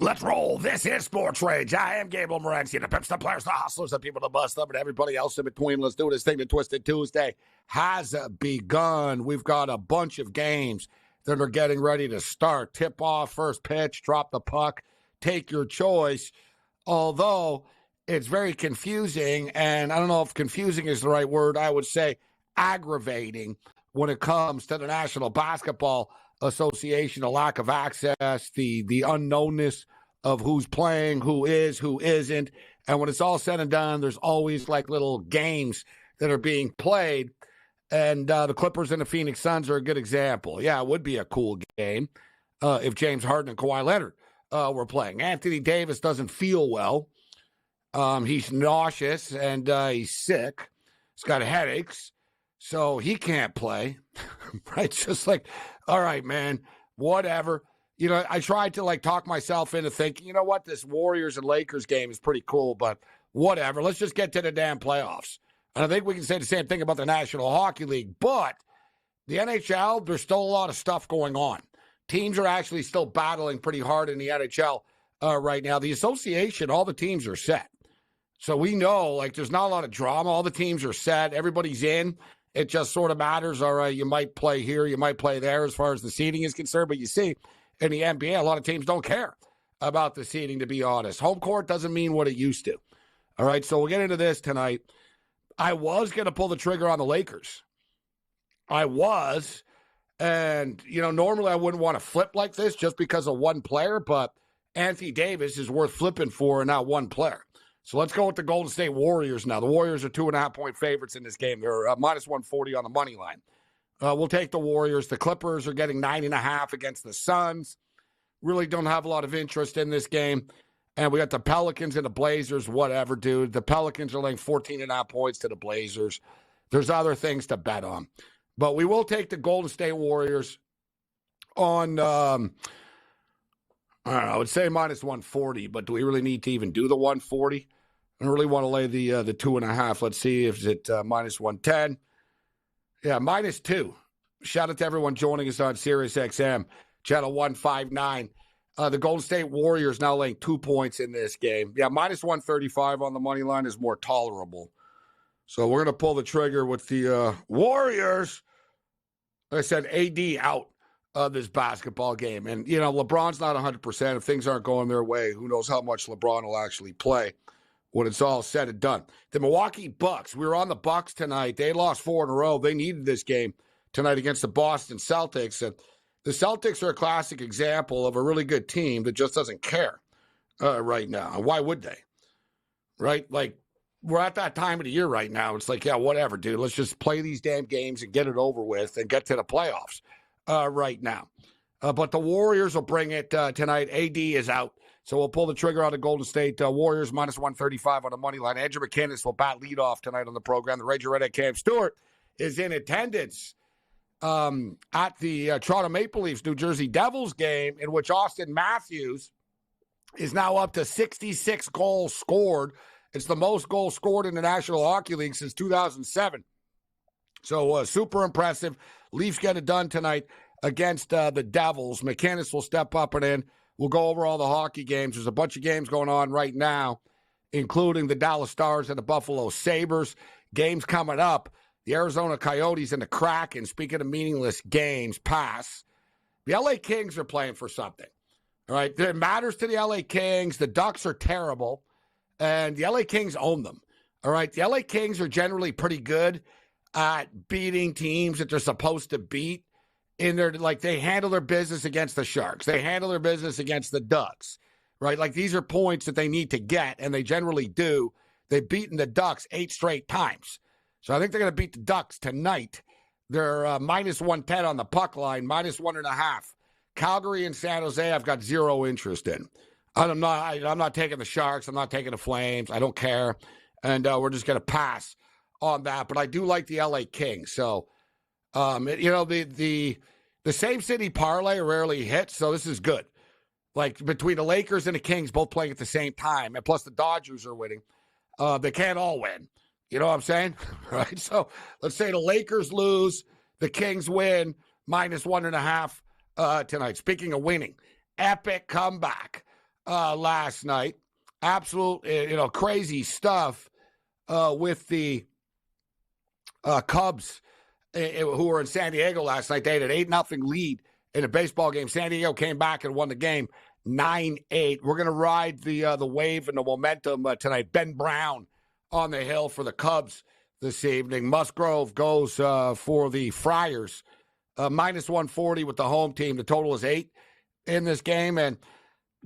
Let's roll. This is Sports Rage. I am Gabriel Morency. The pimps, the players, the hustlers, the people, the bust them, and everybody else in between. Let's do this thing. The Twisted Tuesday has begun. We've got a bunch of games that are getting ready to start. Tip off, first pitch, drop the puck, take your choice. Although it's very confusing, and I don't know if confusing is the right word. I would say aggravating when it comes to the National Basketball Association, a lack of access, the unknownness of who's playing, who is, who isn't. And when it's all said and done, there's always like little games that are being played. And the Clippers and the Phoenix Suns are a good example. Yeah, it would be a cool game if James Harden and Kawhi Leonard were playing. Anthony Davis doesn't feel well. He's nauseous and he's sick. He's got headaches. So he can't play, right? Just like, all right, man, whatever. You know, I tried to like talk myself into thinking, you know what, this Warriors and Lakers game is pretty cool, but whatever. Let's just get to the damn playoffs. And I think we can say the same thing about the National Hockey League. But the NHL, there's still a lot of stuff going on. Teams are actually still battling pretty hard in the NHL right now. The association, all the teams are set. So we know, like, there's not a lot of drama. All the teams are set. Everybody's in. It just sort of matters. All right, you might play here, you might play there as far as the seeding is concerned. But you see, in the NBA, a lot of teams don't care about the seeding, to be honest. Home court doesn't mean what it used to. All right, so we'll get into this tonight. I was going to pull the trigger on the Lakers. I was. And, you know, normally I wouldn't want to flip like this just because of one player. But Anthony Davis is worth flipping for and not one player. So let's go with the Golden State Warriors now. The Warriors are 2.5-point favorites in this game. They're minus 140 on the money line. We'll take the Warriors. The Clippers are getting 9.5 against the Suns. Really don't have a lot of interest in this game. And we got the Pelicans and the Blazers, whatever, dude. The Pelicans are laying 14.5 points to the Blazers. There's other things to bet on. But we will take the Golden State Warriors on, I don't know, I would say minus 140, but do we really need to even do the 140? I don't really want to lay the 2.5. Let's see if it's minus 110. Yeah, minus 2. Shout out to everyone joining us on Sirius XM, channel 159. The Golden State Warriors now laying 2 points in this game. Yeah, minus 135 on the money line is more tolerable. So we're going to pull the trigger with the Warriors. Like I said, AD out of this basketball game. And, you know, LeBron's not 100%. If things aren't going their way, who knows how much LeBron will actually play when it's all said and done. The Milwaukee Bucks, we were on the Bucks tonight. They lost 4 in a row. They needed this game tonight against the Boston Celtics. And the Celtics are a classic example of a really good team that just doesn't care right now. And why would they? Right? Like, we're at that time of the year right now. It's like, yeah, whatever, dude. Let's just play these damn games and get it over with and get to the playoffs right now. But the Warriors will bring it tonight. AD is out. So we'll pull the trigger on the Golden State Warriors, minus 135 on the money line. Andrew McKinnis will bat leadoff tonight on the program. The Ranger Redhead Cam Stewart is in attendance at the Toronto Maple Leafs New Jersey Devils game, in which Austin Matthews is now up to 66 goals scored. It's the most goals scored in the National Hockey League since 2007. So super impressive. Leafs get it done tonight against the Devils. McKinnis will step up and in. We'll go over all the hockey games. There's a bunch of games going on right now, including the Dallas Stars and the Buffalo Sabres. Games coming up. The Arizona Coyotes and the Kraken. Speaking of meaningless games, pass. The LA Kings are playing for something. All right, it matters to the LA Kings. The Ducks are terrible, and the LA Kings own them. All right, the LA Kings are generally pretty good at beating teams that they're supposed to beat. They handle their business against the Sharks. They handle their business against the Ducks, right? Like, these are points that they need to get, and they generally do. They've beaten the Ducks 8 straight times. So I think they're going to beat the Ducks tonight. They're minus 110 on the puck line, minus 1.5. Calgary and San Jose, I've got zero interest in. I'm not taking the Sharks. I'm not taking the Flames. I don't care. And we're just going to pass on that. But I do like the LA Kings. So, the same city parlay rarely hits, so this is good. Like, between the Lakers and the Kings both playing at the same time, and plus the Dodgers are winning, they can't all win. You know what I'm saying? Right? So let's say the Lakers lose, the Kings win, minus 1.5 tonight. Speaking of winning, epic comeback last night. Absolute, crazy stuff with the Cubs who were in San Diego last night. They had an 8-0 lead in a baseball game. San Diego came back and won the game 9-8. We're going to ride the wave and the momentum tonight. Ben Brown on the hill for the Cubs this evening. Musgrove goes for the Friars. Minus 140 with the home team. The total is 8 in this game. And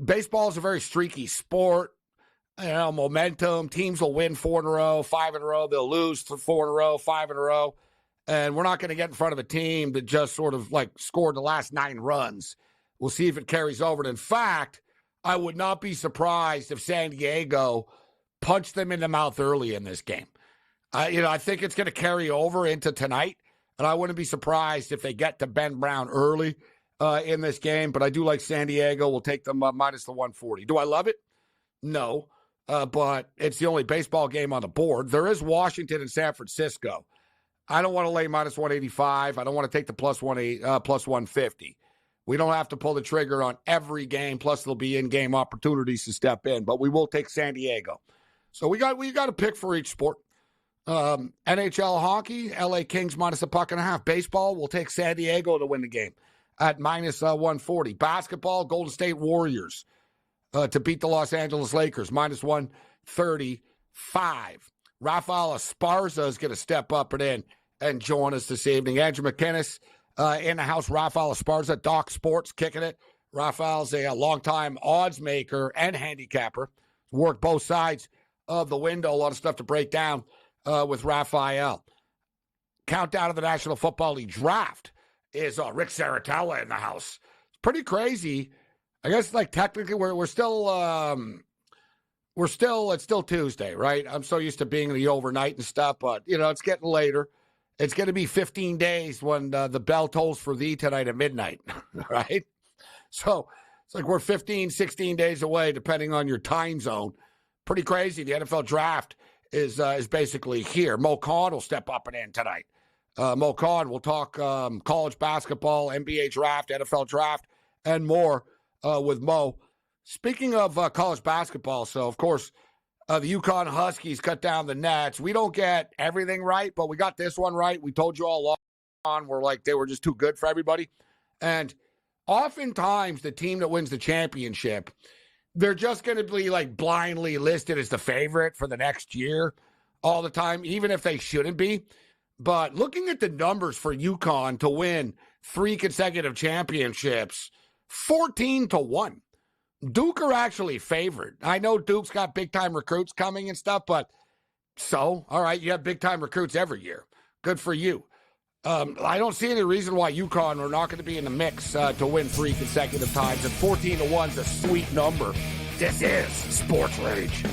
baseball is a very streaky sport. Momentum. Teams will win 4 in a row, 5 in a row. They'll lose 4 in a row, 5 in a row. And we're not going to get in front of a team that just sort of like scored the last 9 runs. We'll see if it carries over. And in fact, I would not be surprised if San Diego punched them in the mouth early in this game. I think it's going to carry over into tonight. And I wouldn't be surprised if they get to Ben Brown early in this game. But I do like San Diego. We'll take them minus the 140. Do I love it? No. But it's the only baseball game on the board. There is Washington and San Francisco. I don't want to lay minus 185. I don't want to take the plus 150. We don't have to pull the trigger on every game. Plus, there'll be in-game opportunities to step in. But we will take San Diego. So we got a pick for each sport. NHL hockey, LA Kings minus a .5. Baseball, we'll take San Diego to win the game at minus 140. Basketball, Golden State Warriors to beat the Los Angeles Lakers, minus 135. Rafael Esparza is going to step up and join us this evening. Andrew McKinnis in the house. Rafael Esparza, Doc Sports, kicking it. Rafael's a longtime odds maker and handicapper. Worked both sides of the window. A lot of stuff to break down with Rafael. Countdown of the National Football League draft is Rick Saratella in the house. It's pretty crazy. I guess like technically we're still it's still Tuesday, right? I'm so used to being the overnight and stuff, but it's getting later. It's going to be 15 days when the bell tolls for thee tonight at midnight, right? So it's like we're 15, 16 days away, depending on your time zone. Pretty crazy. The NFL draft is basically here. Mo Khan will step up and in tonight. Mo Khan will talk college basketball, NBA draft, NFL draft, and more with Mo. Speaking of college basketball, so of course, the UConn Huskies cut down the nets. We don't get everything right, but we got this one right. We told you all along, they were just too good for everybody. And oftentimes, the team that wins the championship, they're just going to be like blindly listed as the favorite for the next year all the time, even if they shouldn't be. But looking at the numbers for UConn to win 3 consecutive championships, 14-1. Duke are actually favored. I know Duke's got big-time recruits coming and stuff, but all right, you have big-time recruits every year. Good for you. I don't see any reason why UConn are not going to be in the mix to win 3 consecutive times, and 14-1 is a sweet number. This is Sports Rage.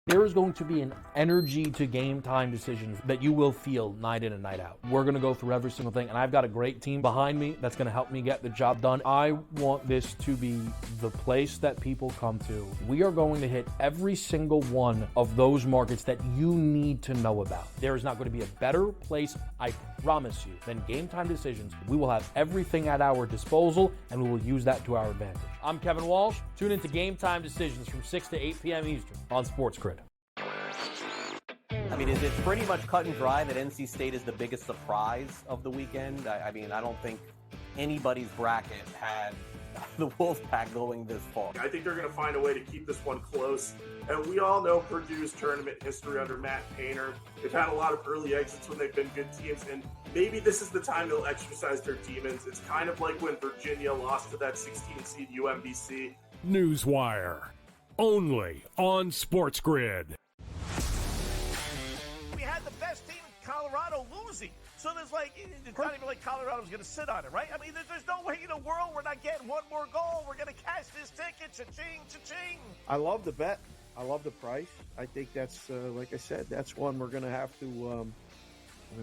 There is going to be an energy to game time decisions that you will feel night in and night out. We're going to go through every single thing, and I've got a great team behind me that's going to help me get the job done. I want this to be the place that people come to. We are going to hit every single one of those markets that you need to know about. There is not going to be a better place, I promise you, than Game Time Decisions. We will have everything at our disposal, and we will use that to our advantage. I'm Kevin Walsh. Tune into Game Time Decisions from 6 to 8 p.m. Eastern on SportsGrid. I mean, is it pretty much cut and dry that NC State is the biggest surprise of the weekend? I mean, I don't think anybody's bracket had the Wolfpack going this far. I think they're going to find a way to keep this one close. And we all know Purdue's tournament history under Matt Painter. They've had a lot of early exits when they've been good teams, and maybe this is the time they'll exercise their demons. It's kind of like when Virginia lost to that 16-seed UMBC. Newswire, only on SportsGrid. We had the best team in Colorado losing. So there's it's not even like Colorado's going to sit on it, right? I mean, there's no way in the world we're not getting one more goal. We're going to cash this ticket. Cha-ching, cha-ching. I love the bet. I love the price. I think that's, like I said, that's one we're going to have to,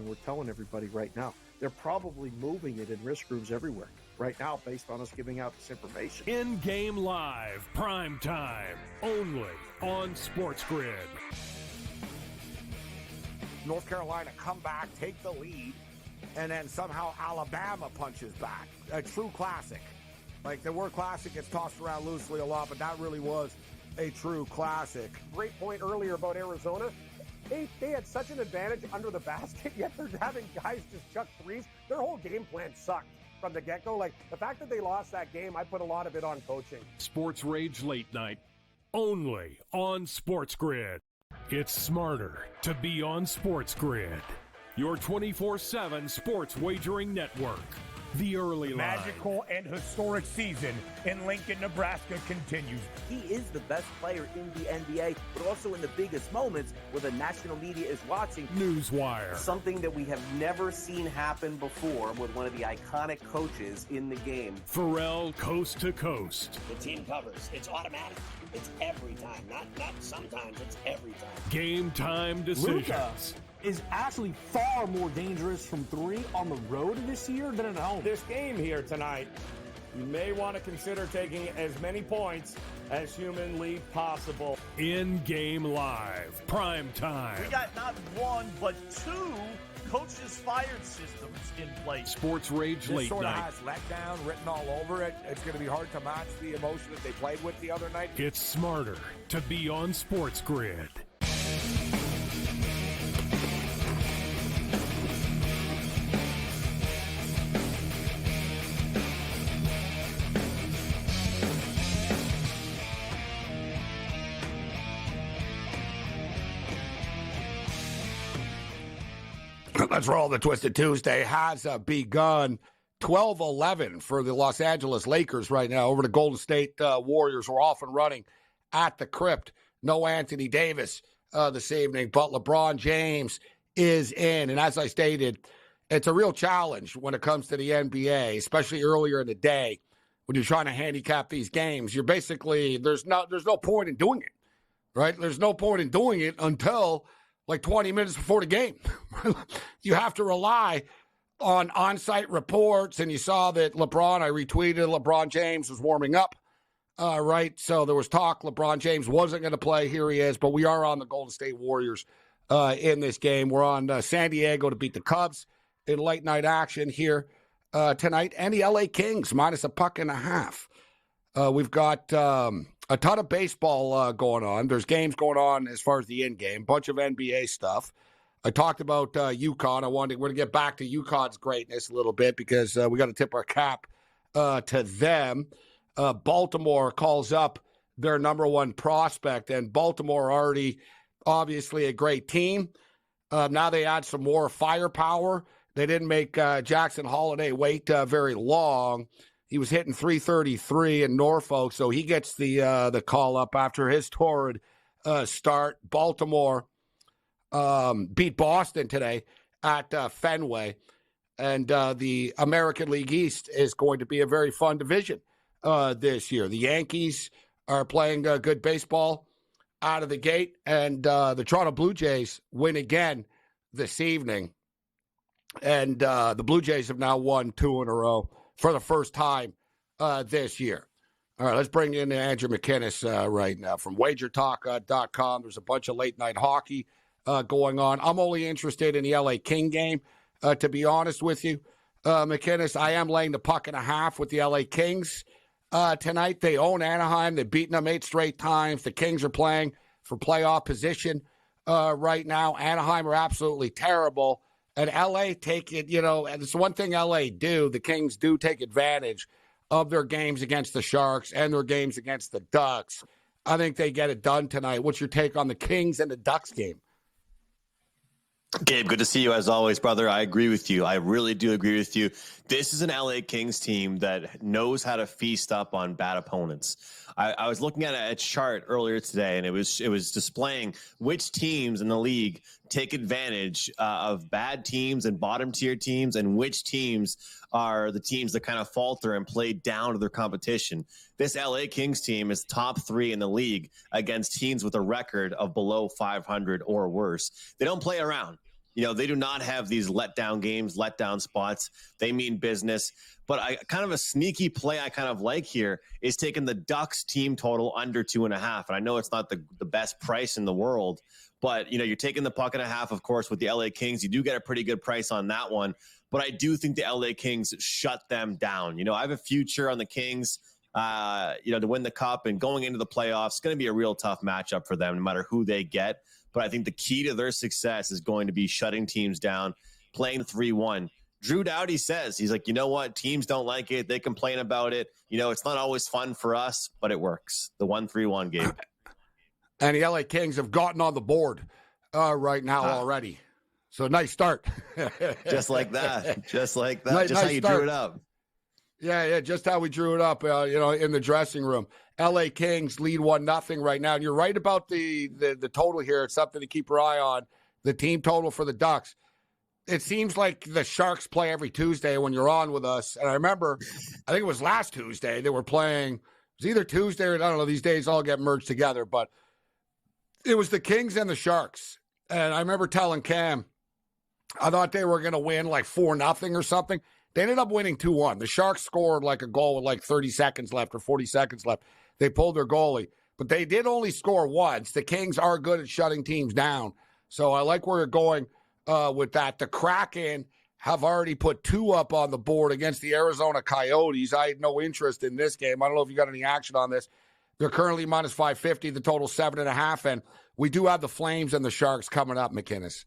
we're telling everybody right now. they're probably moving it in risk rooms everywhere right now based on us giving out this information. In-game live, prime time, only on SportsGrid. North Carolina come back, take the lead, and then somehow Alabama punches back. A true classic. Like, the word classic gets tossed around loosely a lot, but that really was a true classic. Great point earlier about Arizona. They had such an advantage under the basket, yet they're having guys just chuck threes. Their whole game plan sucked from the get-go. Like, the fact that they lost that game, I put a lot of it on coaching. SportsRage Late Night, only on SportsGrid. It's smarter to be on SportsGrid, your 24/7 sports wagering network. The early line. Magical and historic season in Lincoln, Nebraska continues. He is the best player in the NBA, but also in the biggest moments where the national media is watching. Newswire. Something that we have never seen happen before with one of the iconic coaches in the game. Pharrell Coast to Coast. The team covers. It's automatic. It's every time. Not sometimes. It's every time. Game time decisions. Luka is actually far more dangerous from three on the road this year than at home. This game here tonight, you may want to consider taking as many points as humanly possible. In-game live, prime time. We got not one, but two coaches fired systems in place. SportsRage This Late sort of Night. has letdown written all over it. It's going to be hard to match the emotion that they played with the other night. It's smarter to be on SportsGrid. Let's roll. The Twisted Tuesday has begun. 12-11 for the Los Angeles Lakers right now over the Golden State Warriors. We're off and running at the Crypt. No Anthony Davis this evening, but LeBron James is in. And as I stated, it's a real challenge when it comes to the NBA, especially earlier in the day when you're trying to handicap these games. You're basically, there's no point in doing it, right? There's no point in doing it until like 20 minutes before the game. You have to rely on on-site reports, and you saw that I retweeted LeBron James was warming up, right? So there was talk LeBron James wasn't going to play. Here he is, but we are on the Golden State Warriors in this game. We're on San Diego to beat the Cubs in late night action here tonight, and the LA Kings minus 1.5. We've got a ton of baseball going on. There's games going on as far as the in-game, bunch of NBA stuff. I talked about UConn. We're going to get back to UConn's greatness a little bit because we got to tip our cap to them. Baltimore calls up their number one prospect, and Baltimore already obviously a great team. Now they add some more firepower. They didn't make Jackson Holiday wait very long. He was hitting .333 in Norfolk, so he gets the call up after his torrid start. Baltimore beat Boston today at Fenway, and the American League East is going to be a very fun division this year. The Yankees are playing good baseball out of the gate, and the Toronto Blue Jays win again this evening, and the Blue Jays have now won 2 in a row for the first time this year. All right, let's bring in Andrew McInnes right now from wagertalk.com. There's a bunch of late-night hockey going on. I'm only interested in the LA King game, to be honest with you. McInnes, I am laying the 1.5 with the LA Kings tonight. They own Anaheim. They've beaten them 8 straight times. The Kings are playing for playoff position right now. Anaheim are absolutely terrible. And LA take it, and it's one thing LA do. The Kings do take advantage of their games against the Sharks and their games against the Ducks. I think they get it done tonight. What's your take on the Kings and the Ducks game? Gabe, good to see you as always, brother. I agree with you. I really do agree with you. This is an LA Kings team that knows how to feast up on bad opponents. I was looking at a chart earlier today, and it was displaying which teams in the league take advantage of bad teams and bottom tier teams, and which teams are the teams that kind of falter and play down to their competition. This LA Kings team is top 3 in the league against teams with a record of below 500 or worse. They don't play around. They do not have these letdown games, letdown spots. They mean business. But I kind of a sneaky play I kind of like here is taking the Ducks team total under 2.5. And I know it's not the best price in the world, but you're taking the puck and a half, of course, with the LA Kings. You do get a pretty good price on that one. But I do think the LA Kings shut them down. I have a future on the Kings, to win the cup and going into the playoffs. It's going to be a real tough matchup for them, no matter who they get. But I think the key to their success is going to be shutting teams down, playing 3-1. Drew Doughty says, he's like, you know what? Teams don't like it. They complain about it. It's not always fun for us, but it works. The 1-3-1 game. And the LA Kings have gotten on the board right now already. So nice start. Just like that. Just like that. Nice how you start. drew it up. Yeah, just how we drew it up, in the dressing room. LA Kings lead 1-0 right now. And you're right about the total here. It's something to keep your eye on. The team total for the Ducks. It seems like the Sharks play every Tuesday when you're on with us. And I remember, I think it was last Tuesday, they were playing. It was either Tuesday or, I don't know, these days all get merged together. But it was the Kings and the Sharks. And I remember telling Cam, I thought they were going to win like 4-0 or something. They ended up winning 2-1. The Sharks scored like a goal with like 30 seconds left or 40 seconds left. They pulled their goalie. But they did only score once. The Kings are good at shutting teams down. So I like where you're going with that. The Kraken have already put 2 up on the board against the Arizona Coyotes. I had no interest in this game. I don't know if you got any action on this. They're currently minus 550. The total 7.5. And we do have the Flames and the Sharks coming up, McInnes.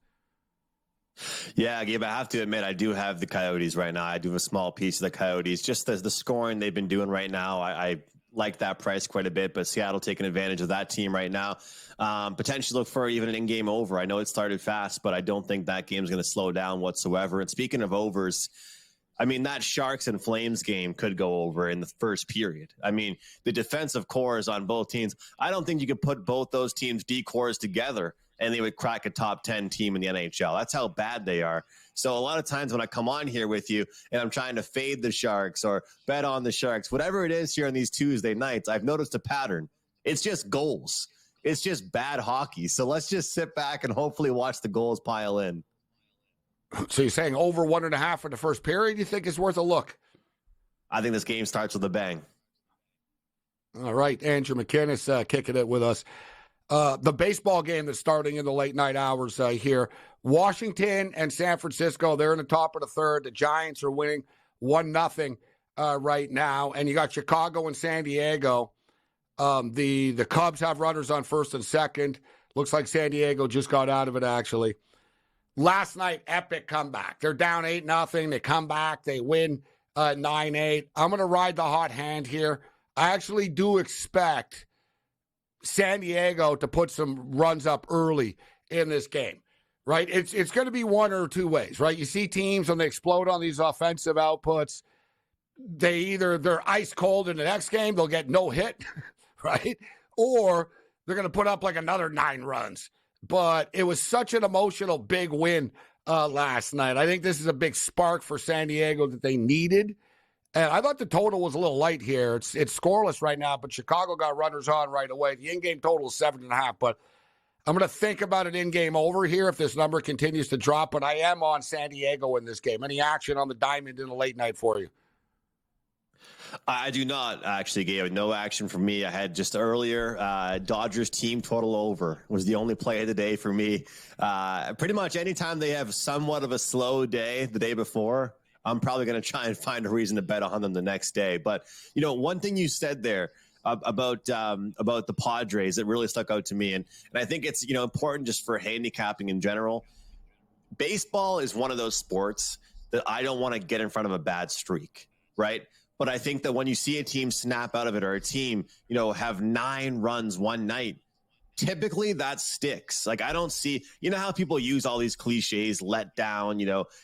Yeah, Gabe, I have to admit, I do have the Coyotes right now. I do have a small piece of the Coyotes. Just as the scoring they've been doing right now, I like that price quite a bit, but Seattle taking advantage of that team right now. Potentially look for even an in-game over. I know it started fast, but I don't think that game's going to slow down whatsoever. And speaking of overs, that Sharks and Flames game could go over in the first period. The defensive cores on both teams, I don't think you could put both those teams' D cores together and they would crack a top 10 team in the NHL. That's how bad they are. So a lot of times when I come on here with you and I'm trying to fade the Sharks or bet on the Sharks, whatever it is here on these Tuesday nights, I've noticed a pattern. It's just goals. It's just bad hockey. So let's just sit back and hopefully watch the goals pile in. So you're saying over 1.5 for the first period, you think is worth a look? I think this game starts with a bang. All right. Andrew McInnes kicking it with us. The baseball game that's starting in the late night hours here. Washington and San Francisco, they're in the top of the third. The Giants are winning 1-0 right now. And you got Chicago and San Diego. The Cubs have runners on first and second. Looks like San Diego just got out of it, actually. Last night, epic comeback. They're down 8-0. They come back. They win 9-8. I'm going to ride the hot hand here. I actually do expect San Diego to put some runs up early in this game, right? It's going to be one or two ways, right? You see teams when they explode on these offensive outputs, they're ice cold in the next game, they'll get no hit, right? Or they're going to put up like another 9 runs. But it was such an emotional big win last night. I think this is a big spark for San Diego that they needed. And I thought the total was a little light here. It's scoreless right now, but Chicago got runners on right away. The in-game total is 7.5, but I'm going to think about an in-game over here if this number continues to drop, but I am on San Diego in this game. Any action on the diamond in the late night for you? I do not, actually, Gabe. No action for me. I had just earlier, Dodgers team total over was the only play of the day for me. Pretty much anytime they have somewhat of a slow day the day before, I'm probably going to try and find a reason to bet on them the next day. But, one thing you said there about the Padres that really stuck out to me, and I think it's, important just for handicapping in general. Baseball is one of those sports that I don't want to get in front of a bad streak, right? But I think that when you see a team snap out of it or a team, have 9 runs one night, typically that sticks. Like I don't see, how people use all these cliches, let down,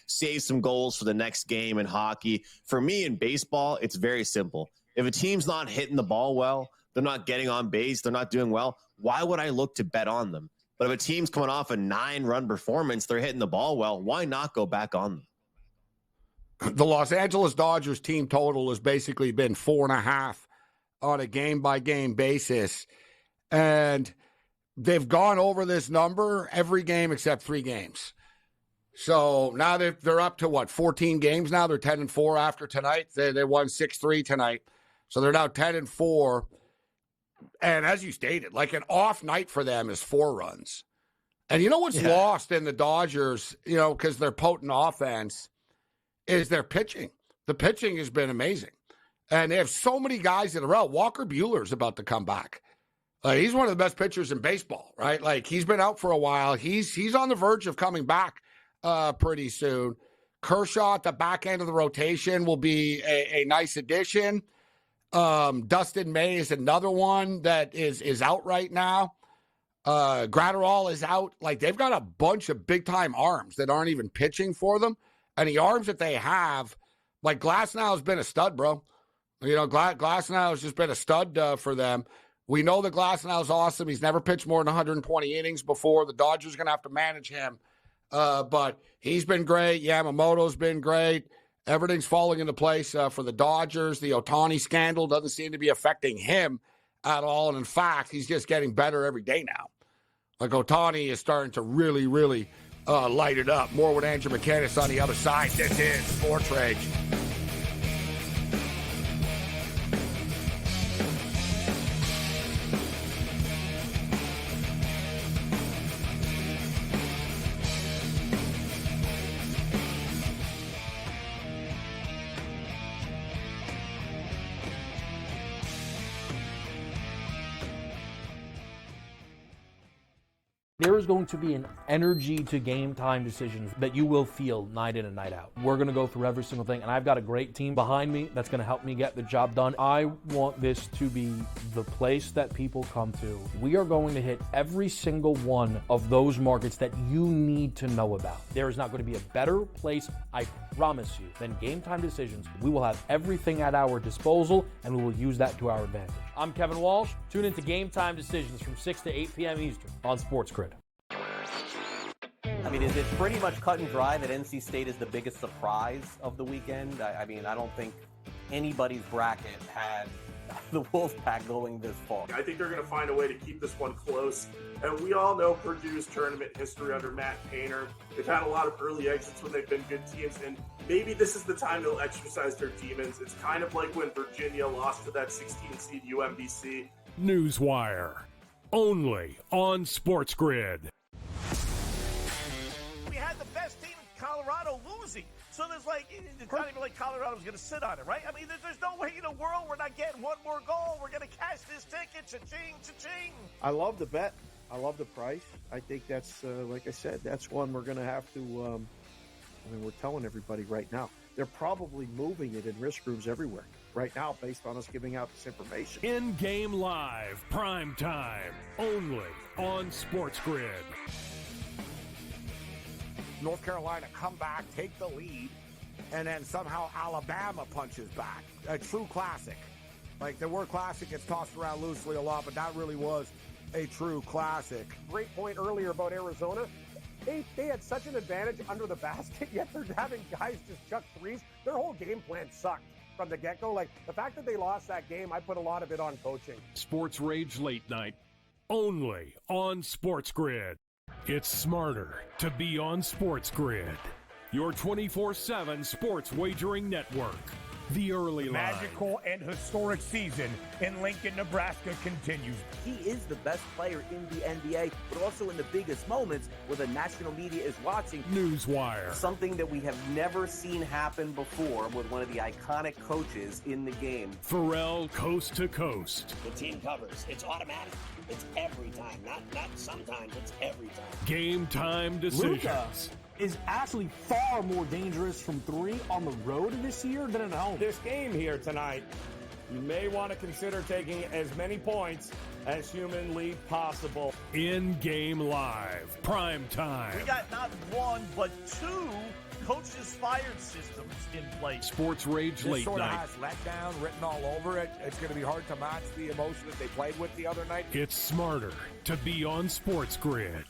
save some goals for the next game in hockey. For me in baseball, it's very simple. If a team's not hitting the ball well, they're not getting on base, they're not doing well, why would I look to bet on them? But if a team's coming off a 9-run performance, they're hitting the ball well, why not go back on them? The Los Angeles Dodgers team total has basically been 4.5 on a game-by-game basis. And they've gone over this number every game except 3 games. So now they're up to what, 14 games now? They're 10-4 after tonight. They won 6-3 tonight. So they're now 10-4. And as you stated, like an off night for them is 4 runs. And you know what's lost in the Dodgers, because they're potent offense, is their pitching. The pitching has been amazing. And they have so many guys in a row. Walker Buehler's about to come back. He's one of the best pitchers in baseball, right? Like, he's been out for a while. He's on the verge of coming back pretty soon. Kershaw at the back end of the rotation will be a nice addition. Dustin May is another one that is out right now. Gratterall is out. Like, they've got a bunch of big-time arms that aren't even pitching for them. And the arms that they have, like Glasnow has been a stud, bro. Glasnow has just been a stud for them. We know that Glasnow is awesome. He's never pitched more than 120 innings before. The Dodgers are going to have to manage him. But he's been great. Yamamoto's been great. Everything's falling into place for the Dodgers. The Ohtani scandal doesn't seem to be affecting him at all. And in fact, he's just getting better every day now. Like, Ohtani is starting to really, really light it up. More with Andrew McCannis on the other side. This is SportsRage. There is going to be an energy to game time decisions that you will feel night in and night out. We're going to go through every single thing, and I've got a great team behind me that's going to help me get the job done. I want this to be the place that people come to. We are going to hit every single one of those markets that you need to know about. There is not going to be a better place, I promise you, than Game Time Decisions. We will have everything at our disposal, and we will use that to our advantage. I'm Kevin Walsh. Tune into Game Time Decisions from 6 to 8 p.m. Eastern on SportsGrid. I mean, is it pretty much cut and dry that NC State is the biggest surprise of the weekend? I mean, I don't think anybody's bracket had the Wolfpack going this far. I think they're going to find a way to keep this one close. And we all know Purdue's tournament history under Matt Painter. They've had a lot of early exits when they've been good teams, and maybe this is the time they'll exercise their demons. It's kind of like when Virginia lost to that 16-seed UMBC. Newswire, only on SportsGrid. We had the best team in Colorado losing. So there's it's not even like Colorado's going to sit on it, right? I mean, there's no way in the world we're not getting one more goal. We're going to cash this ticket. Cha-ching, cha-ching. I love the bet. I love the price. I think that's, like I said, that's one we're going to have to, we're telling everybody right now. They're probably moving it in risk rooms everywhere right now based on us giving out this information. In-game live, prime time, only on SportsGrid. North Carolina come back, take the lead, and then somehow Alabama punches back. A true classic. Like, the word classic gets tossed around loosely a lot, but that really was a true classic. Great point earlier about Arizona. They had such an advantage under the basket, yet they're having guys just chuck threes. Their whole game plan sucked from the get-go. Like, the fact that they lost that game, I put a lot of it on coaching. SportsRage Late Night, only on SportsGrid. It's smarter to be on SportsGrid, your 24/7 sports wagering network. The early line. Magical and historic season in Lincoln, Nebraska continues. He is the best player in the NBA, but also in the biggest moments where the national media is watching. Newswire. Something that we have never seen happen before with one of the iconic coaches in the game. Pharrell coast to coast. The team covers. It's automatic. It's every time. Not sometimes. It's every time. Game time decisions. Luka is actually far more dangerous from three on the road this year than at home. This game here tonight, you may want to consider taking as many points as humanly possible. In-game live, prime time. We got not one, but two coaches fired systems in place. SportsRage Late sort Night. of has letdown written all over it. It's going to be hard to match the emotion that they played with the other night. It's smarter to be on SportsGrid.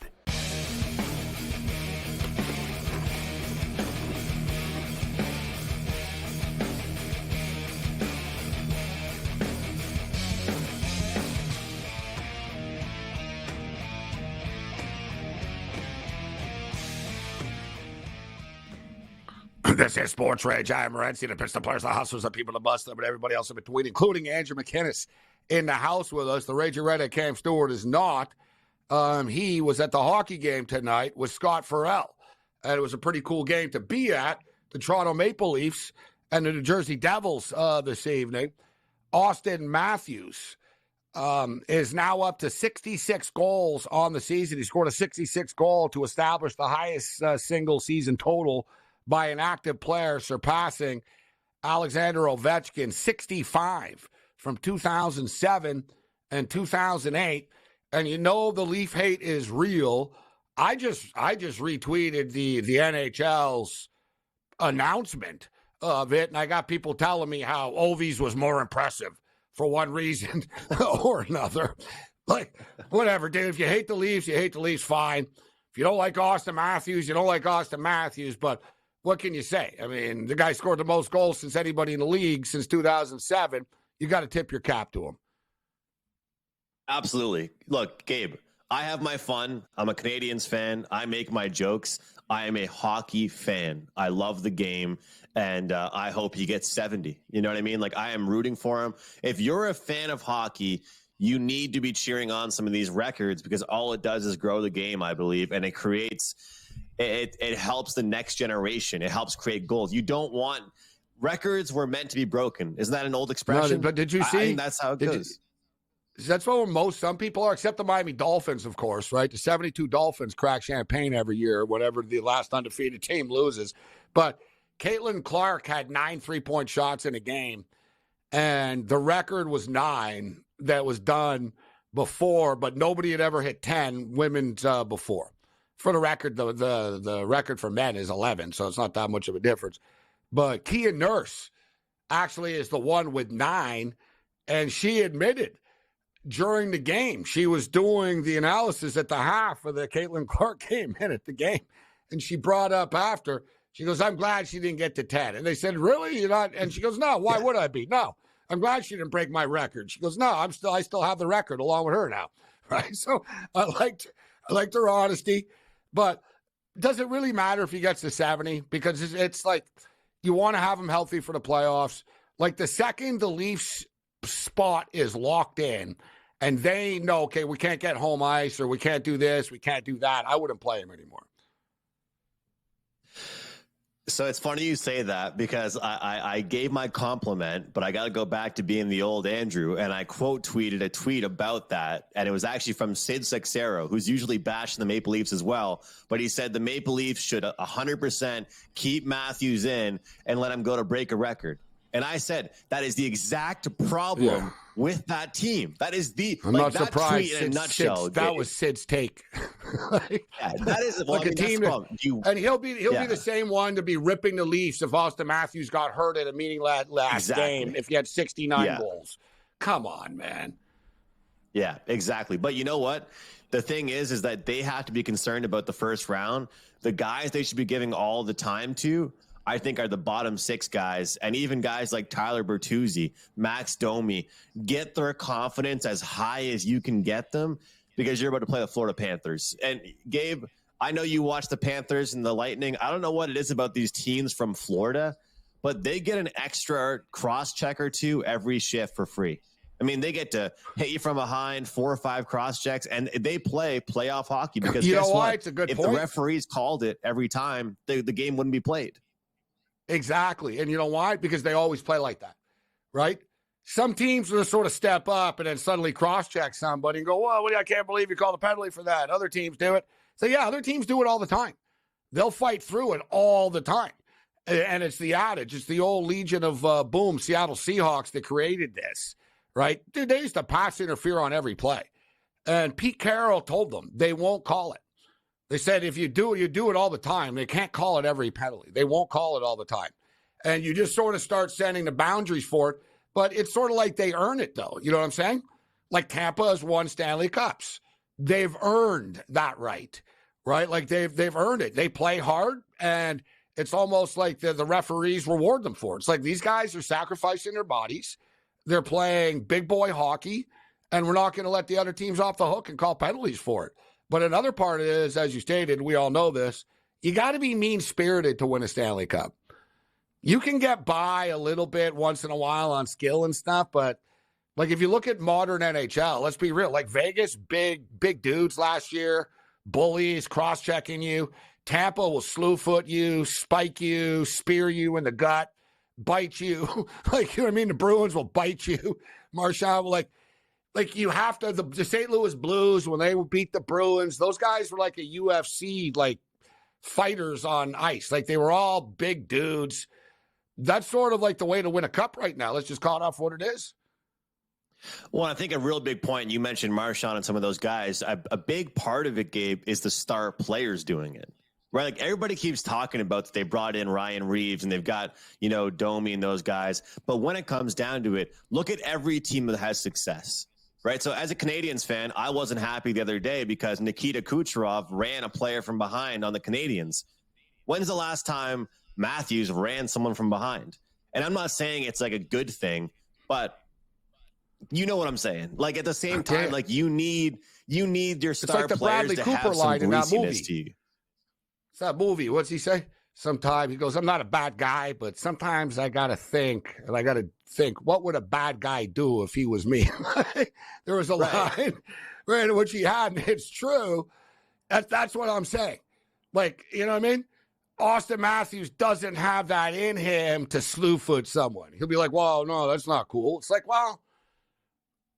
This is Sports Rage. I am Morency, the pitch, the players, the hustlers, the people, the bust them, and everybody else in between, including Andrew McInnes in the house with us. The Rager Redhead Cam Stewart is not. He was at the hockey game tonight with Scott Farrell, and it was a pretty cool game to be at. The Toronto Maple Leafs and the New Jersey Devils this evening. Austin Matthews is now up to 66 goals on the season. He scored a 66 goal to establish the highest single season total by an active player, surpassing Alexander Ovechkin, 65 from 2007 and 2008. And you know the Leaf hate is real. I just retweeted the NHL's announcement of it, and I got people telling me how Ovies was more impressive for one reason or another. Like, whatever, dude. If you hate the Leafs, fine. If you don't like Austin Matthews, you don't like Austin Matthews. But what can you say? I mean, the guy scored the most goals since anybody in the league since 2007. You got to tip your cap to him. Absolutely. Look, Gabe, I have my fun. I'm a Canadiens fan. I make my jokes. I am a hockey fan. I love the game, and I hope he gets 70. You know what I mean? Like, I am rooting for him. If you're a fan of hockey, you need to be cheering on some of these records, because all it does is grow the game, I believe, and it creates it helps the next generation. It helps create goals. You don't want records were meant to be broken. Isn't that an old expression? No, but did you see? I think that's how it goes. That's what some people are, except the Miami Dolphins, of course, right? The 72 Dolphins crack champagne every year, whenever the last undefeated team loses. But Caitlin Clark had 9 3-point shots in a game, and the record was 9 that was done before, but nobody had ever hit 10 women's before. For the record, the record for men is 11, so it's not that much of a difference. But Kia Nurse actually is the one with 9, and she admitted during the game, she was doing the analysis at the half of the Caitlin Clark game in at the game, and she brought up after, she goes, I'm glad she didn't get to 10. And they said, really? You're not? And she goes, no, why would I be? No, I'm glad she didn't break my record. She goes, no, I still have the record along with her now. Right? So I liked her honesty, but does it really matter if he gets to 70? Because it's like, you want to have him healthy for the playoffs. Like, the second the Leafs spot is locked in and they know, okay, we can't get home ice, or we can't do this, we can't do that, I wouldn't play him anymore. So it's funny you say that, because I gave my compliment, but I got to go back to being the old Andrew, and I quote tweeted a tweet about that, and it was actually from Sid Seixeiro, who's usually bashing the Maple Leafs as well, but he said the Maple Leafs should 100% keep Matthews in and let him go to break a record. And I said, that is the exact problem with that team. That is I'm not that surprised. Tweet in a nutshell. That was Sid's take. That is like a team. And he'll be the same one to be ripping the Leafs if Austin Matthews got hurt at a meeting last game, if he had 69 goals. Come on, man. Yeah, exactly. But you know what? The thing is that they have to be concerned about the first round. The guys they should be giving all the time to, I think, are the bottom 6 guys, and even guys like Tyler Bertuzzi, Max Domi. Get their confidence as high as you can get them, because you're about to play the Florida Panthers. And Gabe, I know you watch the Panthers and the Lightning. I don't know what it is about these teams from Florida, but they get an extra cross-check or 2 every shift for free. I mean, they get to hit you from behind, 4 or 5 cross-checks, and they play playoff hockey, because you guess know why? what? It's a good if point. The referees called it every time, the game wouldn't be played. Exactly. And you know why? Because they always play like that, right? Some teams will sort of step up and then suddenly cross-check somebody and go, whoa, I can't believe you called a penalty for that. Other teams do it. So, yeah, other teams do it all the time. They'll fight through it all the time. And it's the adage. It's the old legion of boom, Seattle Seahawks that created this, right? Dude, they used to pass interfere on every play. And Pete Carroll told them they won't call it. They said, if you do it all the time. They can't call it every penalty. They won't call it all the time. And you just sort of start setting the boundaries for it. But it's sort of like they earn it, though. You know what I'm saying? Like Tampa has won Stanley Cups. They've earned that right? Like they've earned it. They play hard, and it's almost like the referees reward them for it. It's like these guys are sacrificing their bodies. They're playing big boy hockey, and we're not going to let the other teams off the hook and call penalties for it. But another part is, as you stated, we all know this, you got to be mean-spirited to win a Stanley Cup. You can get by a little bit once in a while on skill and stuff, but like if you look at modern NHL, let's be real, like Vegas, big dudes last year, bullies, cross-checking you. Tampa will slew foot you, spike you, spear you in the gut, bite you. Like, you know what I mean? The Bruins will bite you. Marchand will like you have to, the St. Louis Blues, when they beat the Bruins, those guys were like a UFC, like fighters on ice. Like they were all big dudes. That's sort of like the way to win a cup right now. Let's just call it off what it is. Well, I think a real big point, you mentioned Marchand and some of those guys. A big part of it, Gabe, is the star players doing it. Right, like everybody keeps talking about that they brought in Ryan Reeves and they've got, Domi and those guys. But when it comes down to it, look at every team that has success. Right, so as a Canadiens fan, I wasn't happy the other day because Nikita Kucherov ran a player from behind on the Canadiens. When's the last time Matthews ran someone from behind? And I'm not saying it's like a good thing, but you know what I'm saying. Like at the same time, like you need your star like players to have some greasiness to you. It's that movie. What's he say? Sometimes he goes, I'm not a bad guy, but sometimes I got to think, what would a bad guy do if he was me? There was a line, right, which he had, and it's true. That's what I'm saying. Like, you know what I mean? Austin Matthews doesn't have that in him to slew foot someone. He'll be like, well, no, that's not cool. It's like, well,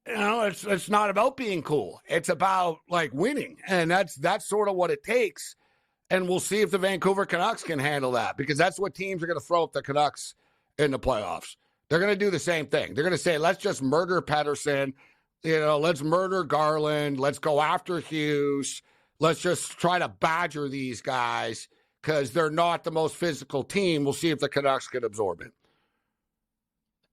it's not about being cool. It's about like winning. And that's sort of what it takes. And we'll see if the Vancouver Canucks can handle that, because that's what teams are going to throw at the Canucks in the playoffs. They're going to do the same thing. They're going to say, let's just murder Pettersson. Let's murder Garland. Let's go after Hughes. Let's just try to badger these guys because they're not the most physical team. We'll see if the Canucks can absorb it.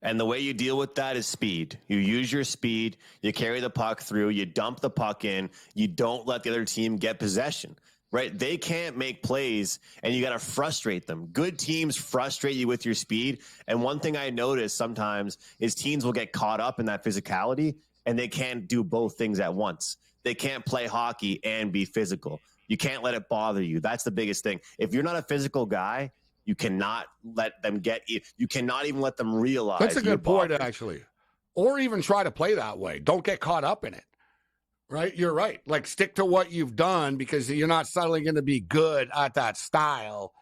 And the way you deal with that is speed. You use your speed. You carry the puck through. You dump the puck in. You don't let the other team get possession. Right? They can't make plays, and you got to frustrate them. Good teams frustrate you with your speed. And one thing I notice sometimes is teams will get caught up in that physicality, and they can't do both things at once. They can't play hockey and be physical. You can't let it bother you. That's the biggest thing. If you're not a physical guy, you cannot let them get you. You cannot even let them realize. That's a good point, actually. Or even try to play that way. Don't get caught up in it. Right? You're right. Like, stick to what you've done because you're not suddenly going to be good at that style.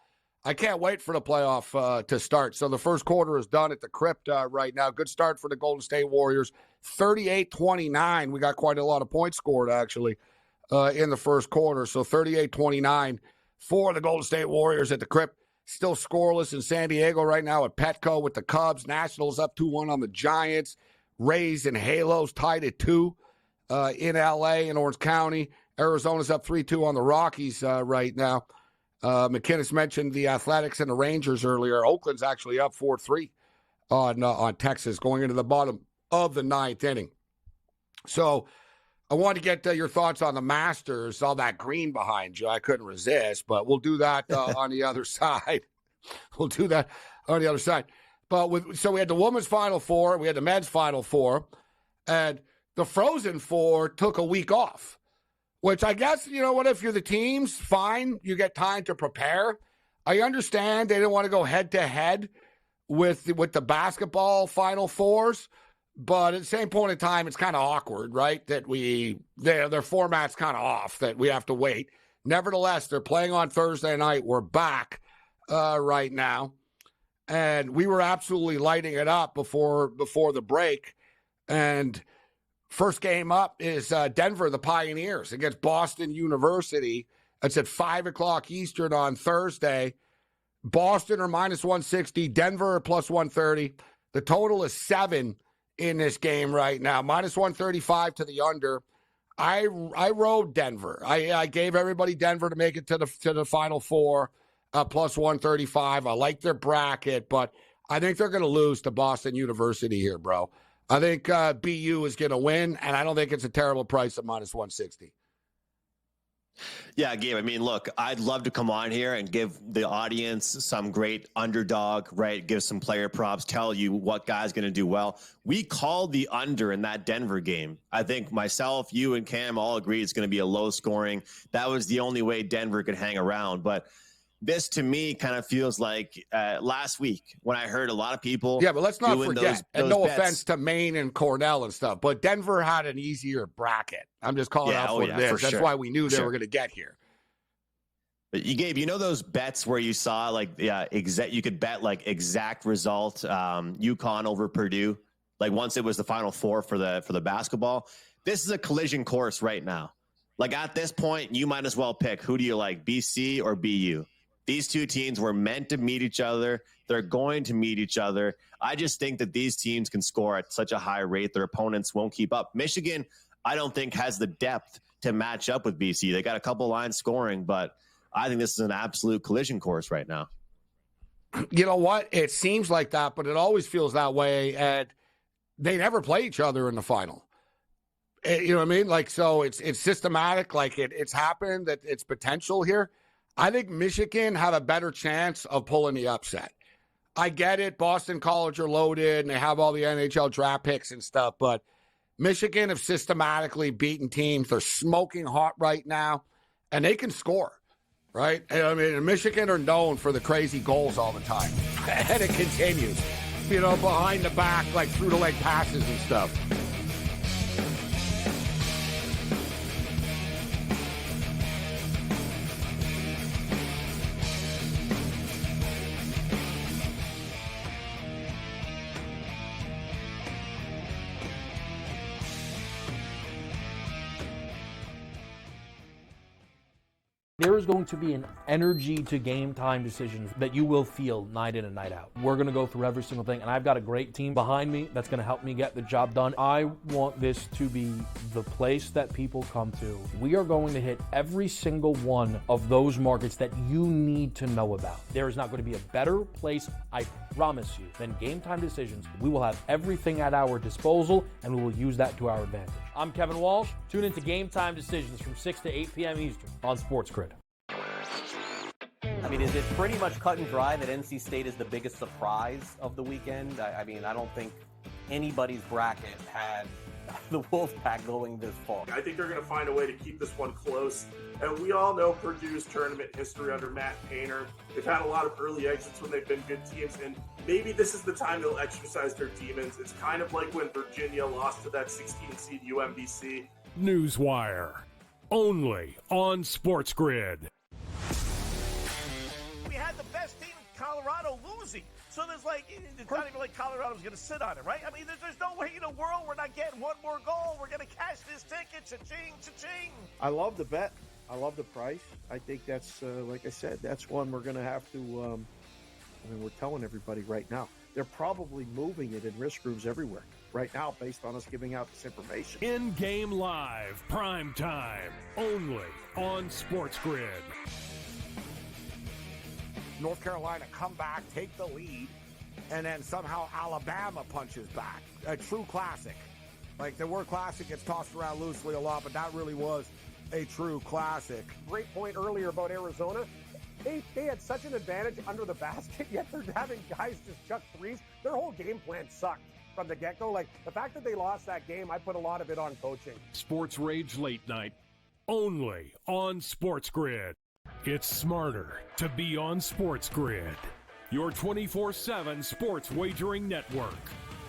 I can't wait for the playoff to start. So the first quarter is done at the Crypt right now. Good start for the Golden State Warriors. 38-29. We got quite a lot of points scored, actually, in the first quarter. So 38-29 for the Golden State Warriors at the Crypt. Still scoreless in San Diego right now at Petco with the Cubs. Nationals up 2-1 on the Giants. Rays and Halos tied at 2. In L.A. and Orange County. Arizona's up 3-2 on the Rockies right now. McKinnis mentioned the Athletics and the Rangers earlier. Oakland's actually up 4-3 on Texas going into the bottom of the ninth inning. So I wanted to get your thoughts on the Masters, all that green behind you. I couldn't resist, but we'll do that on the other side. We'll do that on the other side. But so we had the women's Final Four. We had the men's Final Four. And the Frozen Four took a week off, which I guess, you know what, if you're the teams, fine. You get time to prepare. I understand they didn't want to go head-to-head with the basketball Final Fours, but at the same point in time, it's kind of awkward, right, that their format's kind of off, that we have to wait. Nevertheless, they're playing on Thursday night. We're back right now, and we were absolutely lighting it up before the break, and first game up is Denver, the Pioneers, against Boston University. It's at 5 o'clock Eastern on Thursday. Boston are minus 160, Denver are plus 130. The total is 7 in this game right now, minus 135 to the under. I rode Denver. I gave everybody Denver to make it to the Final Four, plus 135. I like their bracket, but I think they're going to lose to Boston University here, bro. I think BU is going to win, and I don't think it's a terrible price at minus 160. Yeah, Gabe, I mean, look, I'd love to come on here and give the audience some great underdog, right? Give some player props, tell you what guy's going to do well. We called the under in that Denver game. I think myself, you, and Cam all agreed it's going to be a low scoring. That was the only way Denver could hang around. But this to me kind of feels like last week when I heard a lot of people. Yeah, but let's not forget, and no bets. offense to Maine and Cornell and stuff, but Denver had an easier bracket. I'm just calling out what it is. That's why we knew they were going to get here. But Gabe, you know those bets where you saw you could bet like exact result, UConn over Purdue, like once it was the Final Four for the basketball. This is a collision course right now. Like at this point, you might as well pick who do you like, BC or BU. These two teams were meant to meet each other. They're going to meet each other. I just think that these teams can score at such a high rate. Their opponents won't keep up. Michigan, I don't think has the depth to match up with BC. They got a couple lines scoring, but I think this is an absolute collision course right now. You know what? It seems like that, but it always feels that way. And they never play each other in the final. You know what I mean? Like, so it's systematic. Like it's happened that it's potential here. I think Michigan have a better chance of pulling the upset. I get it. Boston College are loaded and they have all the NHL draft picks and stuff, but Michigan have systematically beaten teams. They're smoking hot right now and they can score. Right? I mean, Michigan are known for the crazy goals all the time. And it continues, behind the back, like through the leg passes and stuff. There is going to be an energy to game time decisions that you will feel night in and night out. We're going to go through every single thing, and I've got a great team behind me that's going to help me get the job done. I want this to be the place that people come to. We are going to hit every single one of those markets that you need to know about. There is not going to be a better place, I promise you, than Game Time Decisions. We will have everything at our disposal, and we will use that to our advantage. I'm Kevin Walsh. Tune into Game Time Decisions from 6 to 8 p.m. Eastern on SportsGrid. I mean, is it pretty much cut and dry that NC State is the biggest surprise of the weekend? I mean, I don't think anybody's bracket had the Wolfpack going this far. I think they're going to find a way to keep this one close. And we all know Purdue's tournament history under Matt Painter. They've had a lot of early exits when they've been good teams, and maybe this is the time they'll exercise their demons. It's kind of like when Virginia lost to that 16-seed UMBC. Newswire, only on SportsGrid. We had the best team in Colorado losing. So it's not even like Colorado's going to sit on it, right? I mean, there's no way in the world we're not getting one more goal. We're going to cash this ticket. Cha-ching, cha-ching. I love the bet. I love the price. I think that's, like I said, that's one we're going to have to, we're telling everybody right now. They're probably moving it in risk rooms everywhere right now based on us giving out this information. In-game live, prime time, only on SportsGrid. North Carolina come back, take the lead, and then somehow Alabama punches back. A true classic. Like, the word classic gets tossed around loosely a lot, but that really was a true classic. Great point earlier about Arizona. They had such an advantage under the basket, yet they're having guys just chuck threes. Their whole game plan sucked from the get-go. Like, the fact that they lost that game, I put a lot of it on coaching. SportsRage Late Night, only on SportsGrid. It's smarter to be on SportsGrid, your 24/7 sports wagering network.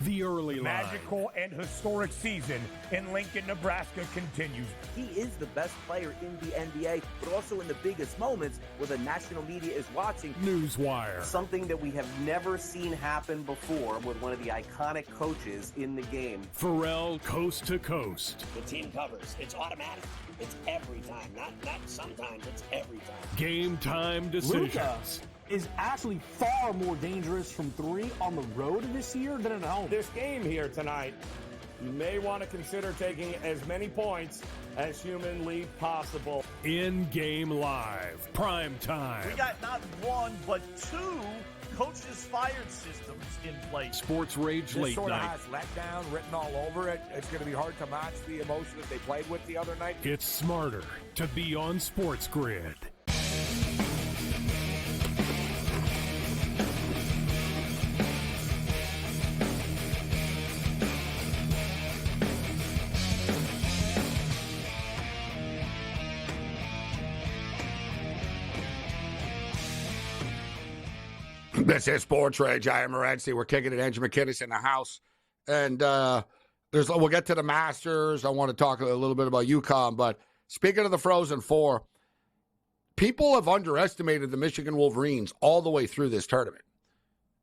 The early line. Magical and historic season in Lincoln, Nebraska continues. He is the best player in the NBA, but also in the biggest moments where the national media is watching. Newswire. Something that we have never seen happen before with one of the iconic coaches in the game. Pharrell coast to coast. The team covers. It's automatic. It's every time. Not sometimes. It's every time. Game time decisions. Luka is actually far more dangerous from three on the road this year than at home. This game here tonight, you may want to consider taking as many points as humanly possible. In-game live, prime time. We got not one, but two coaches fired systems in place. SportsRage Late sort Night. of has letdown written all over it. It's going to be hard to match the emotion that they played with the other night. It's smarter to be on SportsGrid. This is Sports Rage. I am Morency. We're kicking it. Andrew McKinnis in the house. And we'll get to the Masters. I want to talk a little bit about UConn. But speaking of the Frozen Four, people have underestimated the Michigan Wolverines all the way through this tournament.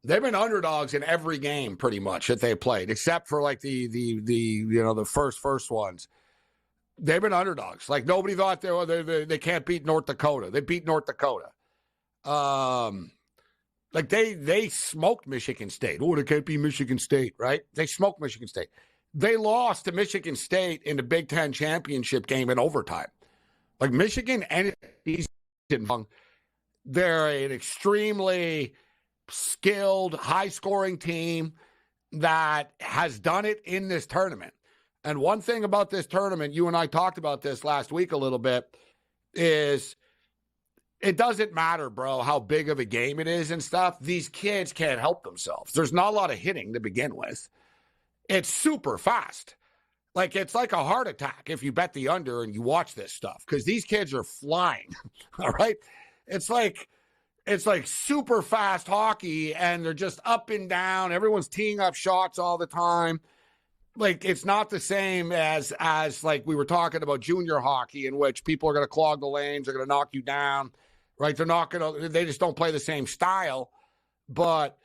They've been underdogs in every game pretty much that they played, except for like the first ones. They've been underdogs. Like nobody thought they can't beat North Dakota. They beat North Dakota. Like they smoked Michigan State. Oh, they can't beat Michigan State, right? They smoked Michigan State. They lost to Michigan State in the Big Ten championship game in overtime. Like Michigan and they're an extremely skilled, high-scoring team that has done it in this tournament. And one thing about this tournament, you and I talked about this last week a little bit, is it doesn't matter, bro, how big of a game it is and stuff. These kids can't help themselves. There's not a lot of hitting to begin with. It's super fast. Like, it's like a heart attack if you bet the under and you watch this stuff, because these kids are flying, all right? It's like super fast hockey, and they're just up and down. Everyone's teeing up shots all the time. Like, it's not the same as like we were talking about junior hockey, in which people are going to clog the lanes, they're going to knock you down, right? They just don't play the same style, but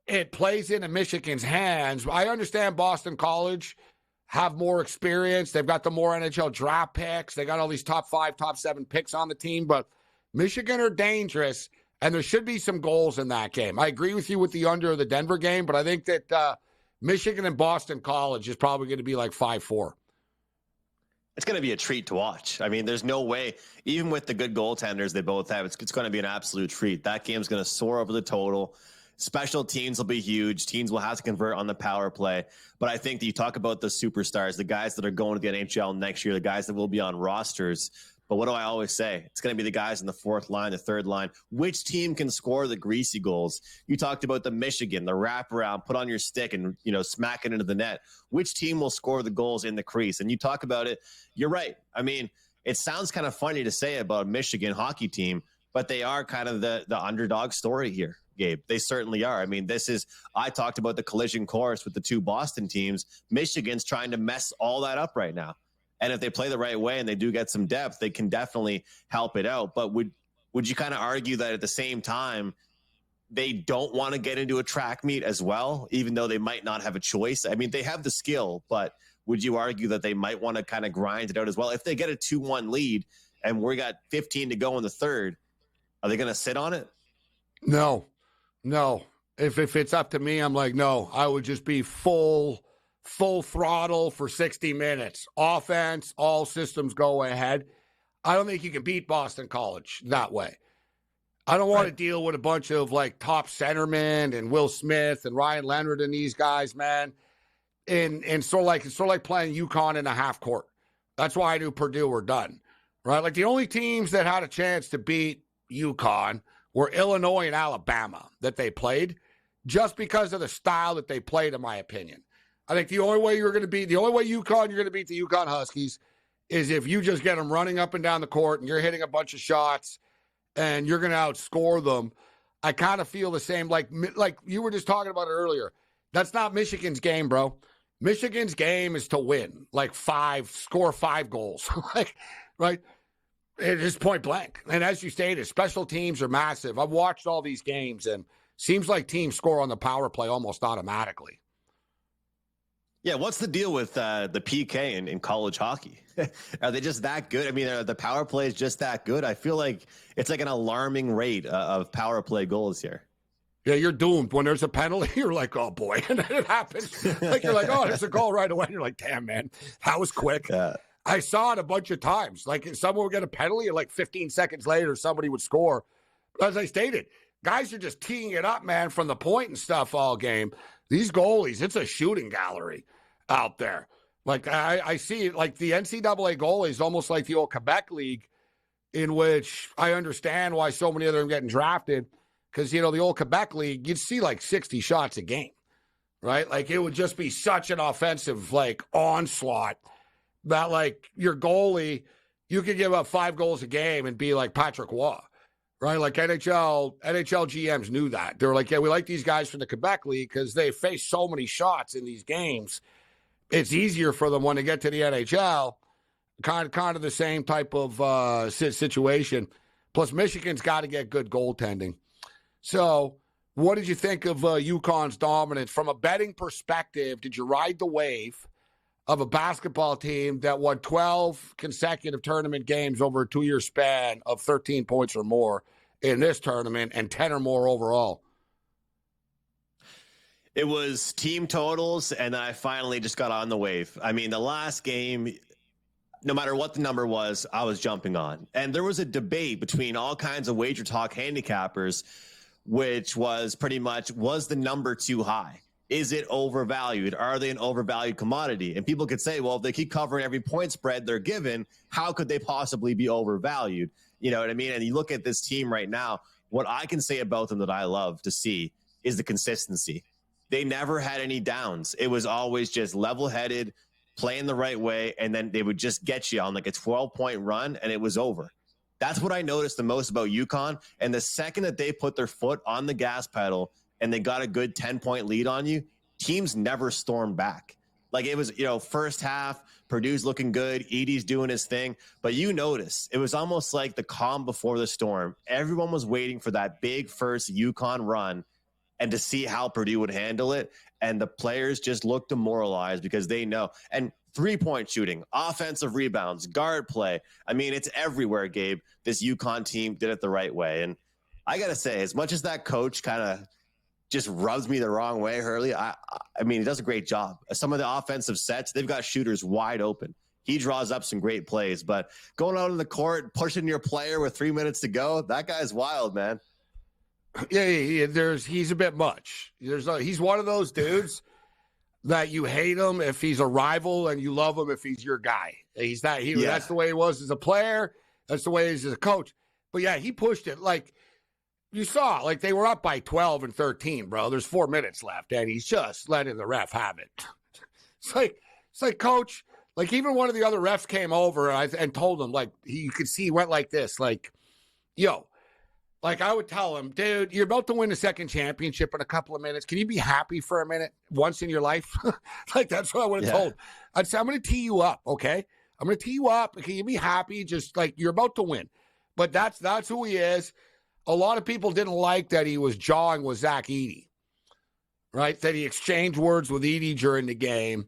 it plays into Michigan's hands. I understand Boston College have more experience. They've got the more NHL draft picks. They got all these top 5, top 7 picks on the team, but Michigan are dangerous, and there should be some goals in that game. I agree with you with the under of the Denver game, but I think that Michigan and Boston College is probably going to be like 5-4. It's going to be a treat to watch. I mean, there's no way, even with the good goaltenders they both have, it's going to be an absolute treat. That game's going to soar over the total. Special teams will be huge. Teams will have to convert on the power play. But I think that you talk about the superstars, the guys that are going to the NHL next year, the guys that will be on rosters. But what do I always say? It's going to be the guys in the fourth line, the third line. Which team can score the greasy goals? You talked about the Michigan, the wraparound, put on your stick and, smack it into the net. Which team will score the goals in the crease? And you talk about it. You're right. I mean, it sounds kind of funny to say about a Michigan hockey team, but they are kind of the underdog story here, Gabe. They certainly are. I mean, I talked about the collision course with the two Boston teams. Michigan's trying to mess all that up right now. And if they play the right way and they do get some depth, they can definitely help it out. But would you kind of argue that at the same time, they don't want to get into a track meet as well, even though they might not have a choice? I mean, they have the skill, but would you argue that they might want to kind of grind it out as well? If they get a 2-1 lead and we got 15 to go in the third, are they going to sit on it? No. If it's up to me, I'm like, no, I would just be full throttle for 60 minutes. Offense, all systems go ahead. I don't think you can beat Boston College that way. I don't want to deal with a bunch of like top centermen and Will Smith and Ryan Leonard and these guys, man. And sort of like playing UConn in a half court. That's why I knew Purdue were done, right? Like the only teams that had a chance to beat UConn were Illinois and Alabama that they played, just because of the style that they played, in my opinion. I think the only way you're going to beat the UConn Huskies is if you just get them running up and down the court and you're hitting a bunch of shots and you're going to outscore them. I kind of feel the same, like you were just talking about it earlier. That's not Michigan's game, bro. Michigan's game is to win, score 5 goals, right? It is point blank. And as you stated, special teams are massive. I've watched all these games, and seems like teams score on the power play almost automatically. Yeah, what's the deal with the PK in college hockey? Are they just that good? I mean, are the power play is just that good? I feel like it's like an alarming rate of power play goals here. Yeah, you're doomed. When there's a penalty, you're like, oh, boy. And then it happens. Like, you're like, oh, there's a goal right away. And you're like, damn, man, that was quick. Yeah. I saw it a bunch of times. Like, someone would get a penalty, and like 15 seconds later, somebody would score. But as I stated, guys are just teeing it up, man, from the point and stuff all game. These goalies, it's a shooting gallery out there. Like, I see it, like the NCAA goalies, almost like the old Quebec League, in which I understand why so many of them are getting drafted. Because, the old Quebec League, you'd see like 60 shots a game, right? Like, it would just be such an offensive, onslaught that, your goalie, you could give up 5 goals a game and be like Patrick Waugh, right? Like NHL GMs knew that. They were like, yeah, we like these guys from the Quebec League because they face so many shots in these games. It's easier for them when they get to the NHL. Kind of the same type of situation. Plus, Michigan's got to get good goaltending. So, what did you think of UConn's dominance? From a betting perspective, did you ride the wave of a basketball team that won 12 consecutive tournament games over a 2-year span of 13 points or more in this tournament and 10 or more overall? It was team totals, and I finally just got on the wave. I mean, the last game, no matter what the number was, I was jumping on. And there was a debate between all kinds of Wager Talk handicappers, which was pretty much, was the number too high? Is it overvalued? Are they an overvalued commodity? And people could say, well, if they keep covering every point spread they're given, how could they possibly be overvalued? You know what I mean? And you look at this team right now, what I can say about them that I love to see is the consistency. They never had any downs. It was always just level-headed, playing the right way, and then they would just get you on like a 12-point run, and it was over. That's what I noticed the most about UConn. And the second that they put their foot on the gas pedal and they got a good 10-point lead on you, teams never stormed back. Like it was, first half, Purdue's looking good, Edey's doing his thing. But you notice, it was almost like the calm before the storm. Everyone was waiting for that big first UConn run and to see how Purdue would handle it. And the players just looked demoralized because they know. And 3-point shooting, offensive rebounds, guard play. I mean, it's everywhere, Gabe. This UConn team did it the right way. And I got to say, as much as that coach kind of just rubs me the wrong way, Hurley, I mean, he does a great job. Some of the offensive sets, they've got shooters wide open. He draws up some great plays. But going out on the court, pushing your player with 3 minutes to go, that guy's wild, man. Yeah, he's a bit much. He's one of those dudes that you hate him if he's a rival and you love him if he's your guy. That's the way he was as a player. That's the way he is as a coach. But yeah, he pushed it. Like you saw, like they were up by 12 and 13, bro. There's 4 minutes left, and he's just letting the ref have it. It's like, coach. Like even one of the other refs came over and told him, like you could see he went like this, like, yo. Like I would tell him, dude, you're about to win the second championship in a couple of minutes. Can you be happy for a minute once in your life? Like that's what I would have told. I'd say, I'm going to tee you up, okay? I'm going to tee you up. Can you be happy? Just like you're about to win. But that's who he is. A lot of people didn't like that he was jawing with Zach Edey, right? That he exchanged words with Edey during the game,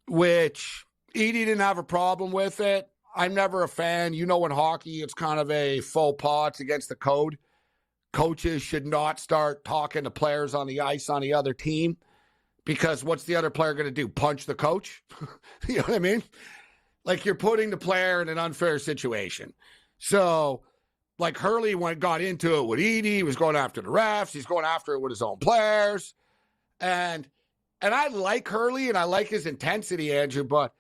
which Edey didn't have a problem with it. I'm never a fan. In hockey, it's kind of a faux pas. It's against the code. Coaches should not start talking to players on the ice on the other team because what's the other player going to do? Punch the coach? You know what I mean? Like you're putting the player in an unfair situation. So, like Hurley got into it with Edey. He was going after the refs. He's going after it with his own players. And I like Hurley and I like his intensity, Andrew, but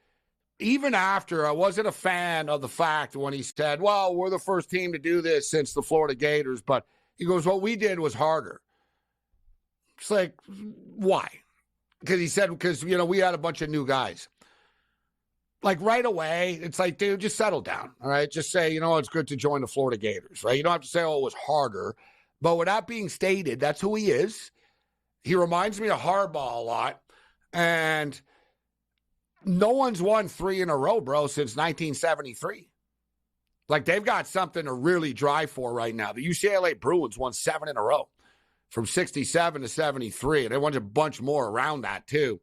even after, I wasn't a fan of the fact when he said, well, we're the first team to do this since the Florida Gators. But he goes, what we did was harder. It's like, why? Because he said, we had a bunch of new guys. Like right away, it's like, dude, just settle down. All right. Just say, it's good to join the Florida Gators, right? You don't have to say, oh, it was harder. But with that being stated, that's who he is. He reminds me of Harbaugh a lot. And no one's won 3 in a row, bro, since 1973. Like, they've got something to really drive for right now. The UCLA Bruins won 7 in a row from 67 to 73. And they won a bunch more around that, too.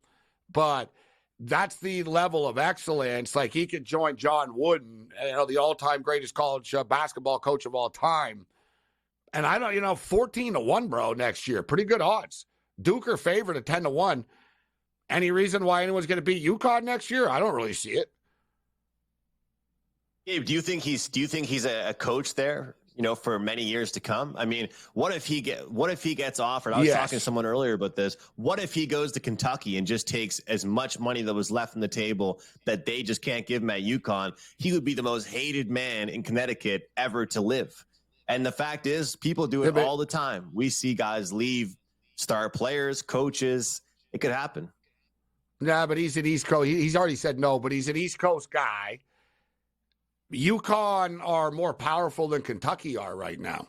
But that's the level of excellence. Like, he could join John Wooden, the all-time greatest college basketball coach of all time. And I don't, 14-1, bro, next year. Pretty good odds. Duker favorite at 10-1. Any reason why anyone's going to beat UConn next year? I don't really see it. Gabe, do you think he's a coach there, for many years to come? I mean, what if he gets offered? I was talking to someone earlier about this. What if he goes to Kentucky and just takes as much money that was left on the table that they just can't give him at UConn? He would be the most hated man in Connecticut ever to live. And the fact is, people do it all the time. We see guys leave, star players, coaches. It could happen. Nah, but he's an East Coast. He's already said no, but he's an East Coast guy. UConn are more powerful than Kentucky are right now.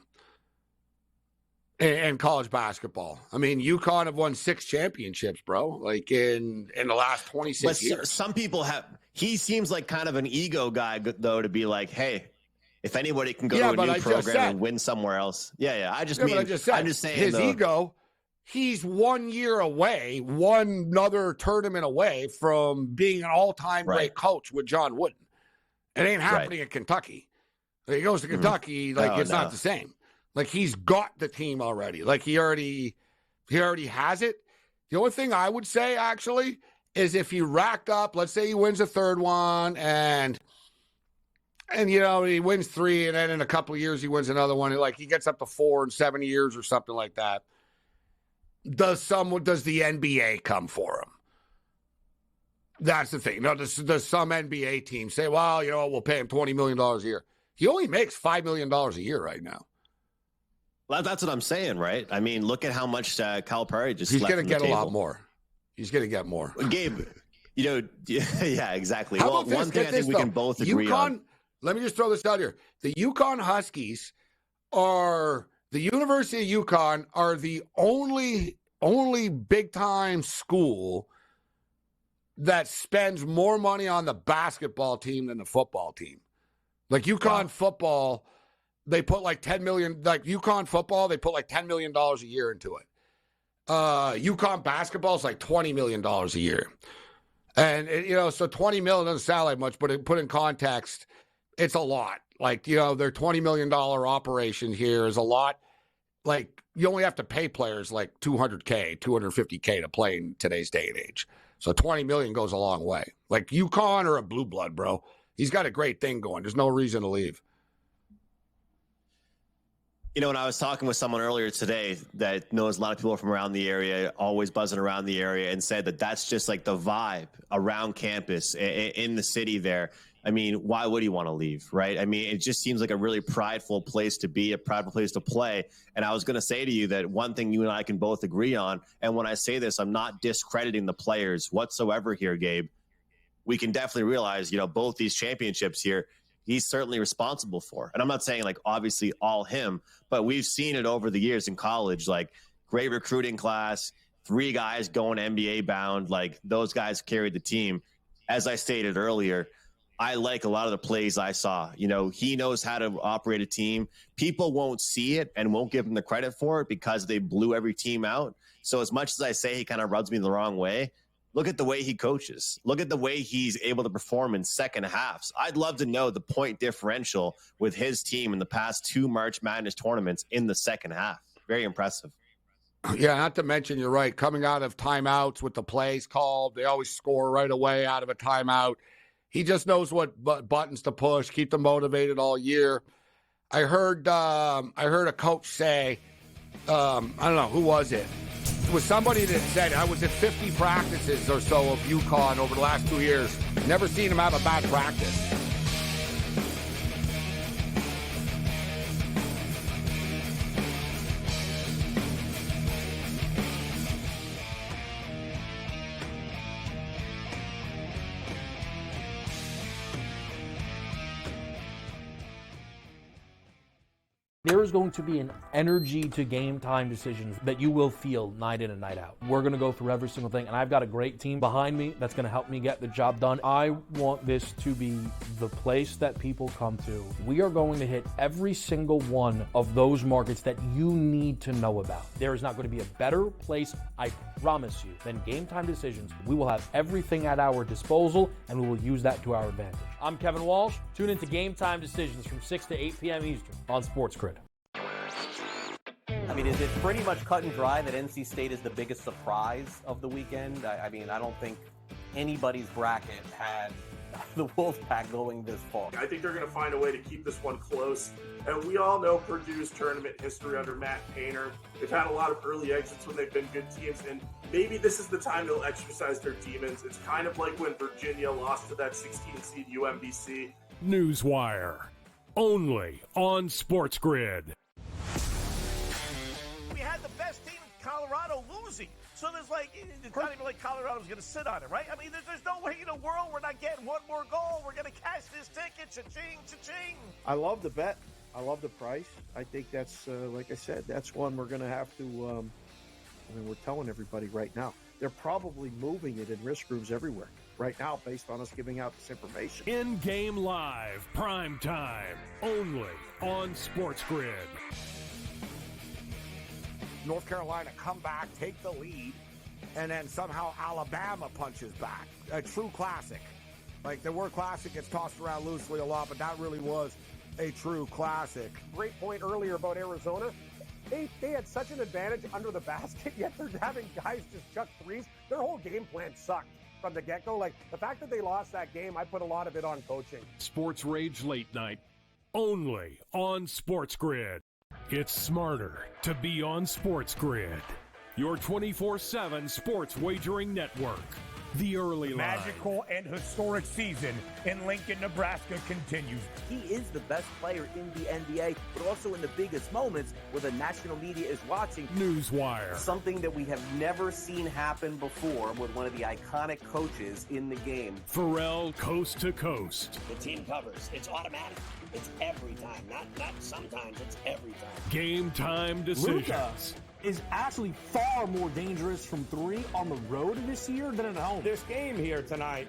in college basketball. I mean, UConn have won 6 championships, bro, like in the last 26 years. Some people have – he seems like kind of an ego guy, though, to be like, hey, if anybody can go to a new program and win somewhere else. Yeah. I'm just saying his ego, he's 1 year away, one other tournament away from being an all-time great coach with John Wooden. It ain't happening in Kentucky. He goes to Kentucky, it's not the same. Like, he's got the team already. Like, he already has it. The only thing I would say, actually, is if he racked up, let's say he wins a third one, and he wins 3, and then in a couple of years he wins another one, and he gets up to 4 in 7 years or something like that. Does the NBA come for him? That's the thing. Does some NBA team say, well, we'll pay him $20 million a year? He only makes $5 million a year right now. Well, that's what I'm saying, right? I mean, look at how much Calipari just He's going to get a lot more. He's going to get more. Gabe, yeah, exactly. Well, one thing I think we can both agree on. Let me just throw this out here. The UConn Huskies the University of UConn are the only big-time school that spends more money on the basketball team than the football team. Like UConn football, they put $10 million. Like UConn football, they put $10 million a year into it. UConn basketball is $20 million a year, and so $20 million doesn't sound like much, but put in context, it's a lot. Their $20 million operation here is a lot. You only have to pay players $200K, $250K to play in today's day and age. So $20 million goes a long way. UConn or a blue blood, bro. He's got a great thing going. There's no reason to leave. When I was talking with someone earlier today that knows a lot of people from around the area, always buzzing around the area, and said that's just the vibe around campus in the city there. I mean, why would he want to leave, right? I mean, it just seems like a really prideful place to be, a prideful place to play. And I was going to say to you that one thing you and I can both agree on, and when I say this, I'm not discrediting the players whatsoever here, Gabe. We can definitely realize, both these championships here, he's certainly responsible for. And I'm not saying obviously all him, but we've seen it over the years in college, great recruiting class, 3 guys going NBA bound, those guys carried the team. As I stated earlier, I like a lot of the plays I saw. He knows how to operate a team. People won't see it and won't give him the credit for it because they blew every team out. So as much as I say he kind of rubs me the wrong way, look at the way he coaches. Look at the way he's able to perform in second halves. I'd love to know the point differential with his team in the past 2 March Madness tournaments in the second half. Very impressive. Yeah, not to mention, you're right, coming out of timeouts with the plays called, they always score right away out of a timeout. He just knows what buttons to push, keep them motivated all year. I heard a coach say, I don't know, who was it? It was somebody that said, I was at 50 practices or so of UConn over the last 2 years. Never seen him have a bad practice. There is going to be an energy to game time decisions that you will feel night in and night out. We're going to go through every single thing, and I've got a great team behind me that's going to help me get the job done. I want this to be the place that people come to. We are going to hit every single one of those markets that you need to know about. There is not going to be a better place, I promise you, than Game Time Decisions. We will have everything at our disposal, and we will use that to our advantage. I'm Kevin Walsh. Tune into Game Time Decisions from 6 to 8 p.m. Eastern on SportsGrid. I mean, is it pretty much cut and dry that NC State is the biggest surprise of the weekend? I mean, I don't think anybody's bracket had the Wolfpack going this far. I think they're going to find a way to keep this one close. And we all know Purdue's tournament history under Matt Painter. They've had a lot of early exits when they've been good teams, and maybe this is the time they'll exercise their demons. It's kind of like when Virginia lost to that 16-seed UMBC. Newswire, only on SportsGrid. We had the best team in Colorado losing. So it's not even like Colorado's going to sit on it, right? I mean, there's no way in the world we're not getting one more goal. We're going to cash this ticket. Cha-ching, cha-ching. I love the bet. I love the price. I think that's, like I said, that's one we're going to have to, we're telling everybody right now. They're probably moving it in risk rooms everywhere right now based on us giving out this information. In-game live, prime time, only on SportsGrid. North Carolina come back, take the lead, and then somehow Alabama punches back. A true classic. Like, the word classic gets tossed around loosely a lot, but that really was a true classic. Great point earlier about Arizona. They had such an advantage under the basket, yet they're having guys just chuck threes. Their whole game plan sucked from the get-go. Like, the fact that they lost that game, I put a lot of it on coaching. SportsRage Late Night, only on SportsGrid. It's smarter to be on SportsGrid, your 24/7 sports wagering network. The early line. Magical and historic season in Lincoln, Nebraska continues. He is the best player in the NBA, but also in the biggest moments where the national media is watching. Newswire. Something that we have never seen happen before with one of the iconic coaches in the game. Pharrell, coast to coast. The team covers. It's automatic. It's every time. Not sometimes. It's every time. Game time decisions. Luka is actually far more dangerous from three on the road this year than at home. This game here tonight,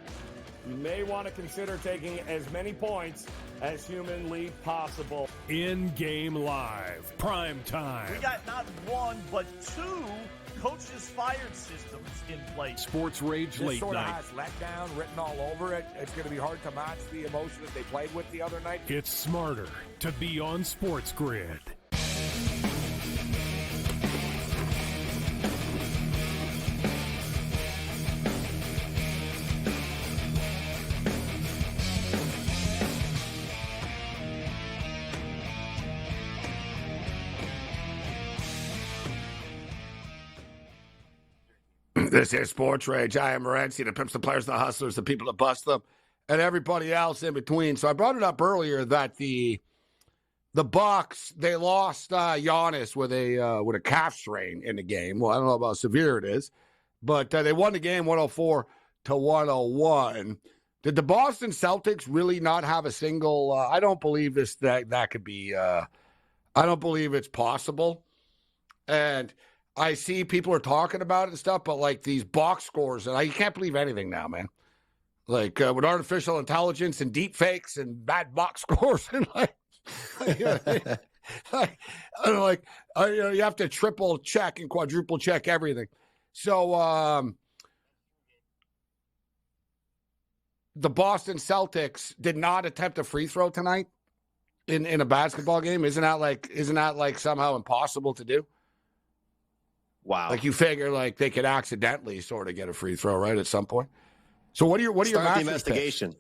you may want to consider taking as many points as humanly possible. In-game live, prime time. We got not one, but two coaches fired systems in place. SportsRage This Late sort of Night. has letdown written all over it. It's going to be hard to match the emotion that they played with the other night. It's smarter to be on SportsGrid. This is SportsRage. I am Morency, the pimps, the players, the hustlers, the people that bust them, and everybody else in between. So I brought it up earlier that the Bucks, they lost Giannis with a calf strain in the game. Well, I don't know about how severe it is, but they won the game 104-101. Did the Boston Celtics really not have a single? I don't believe that could be. I don't believe it's possible, and I see people are talking about it and stuff, but like these box scores, and you can't believe anything now, man. Like with artificial intelligence and deep fakes and bad box scores, and you have to triple check and quadruple check everything. So the Boston Celtics did not attempt a free throw tonight in a basketball game. Isn't that like somehow impossible to do? Wow. Like you figure like they could accidentally sort of get a free throw, right, at some point. So what are your Start the investigation.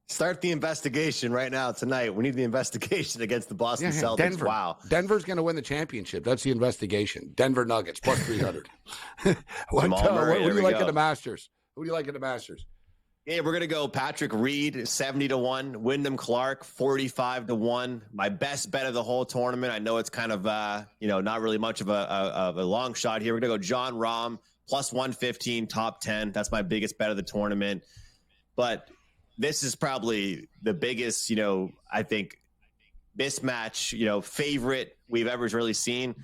Start the investigation right now tonight. We need the investigation against the Boston Celtics. Denver. Wow. Denver's going to win the championship. That's the investigation. Denver Nuggets plus 300. What do you like in the Masters? Who do you like in the Masters? Yeah, we're going to go Patrick Reed, 70-1, Wyndham Clark, 45-1. My best bet of the whole tournament. I know it's kind of, not really much of a long shot here. We're going to go John Rahm, plus 115, top 10. That's my biggest bet of the tournament. But this is probably the biggest, I think, mismatch, favorite we've ever really seen.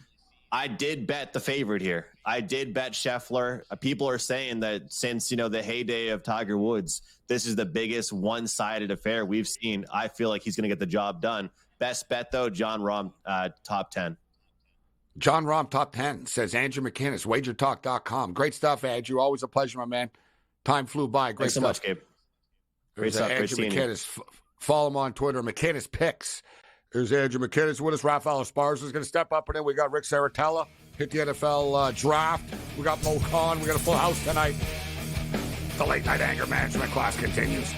I did bet the favorite here. I did bet Scheffler. People are saying that since, the heyday of Tiger Woods, this is the biggest one-sided affair we've seen. I feel like he's going to get the job done. Best bet, though, John Rahm, top 10. John Rahm, top 10, says Andrew McKinnis, wagertalk.com. Great stuff, Andrew. Always a pleasure, my man. Time flew by. Great Thanks so stuff. much, Gabe. Great stuff. Andrew McKinnis. Follow him on Twitter, McKinnis Picks. There's Andrew McKinnis with us. Rafael Esparza is going to step up, and then we got Rick Saratella. Hit the NFL draft. We got Mo Khan. We got a full house tonight. The late night anger management class continues.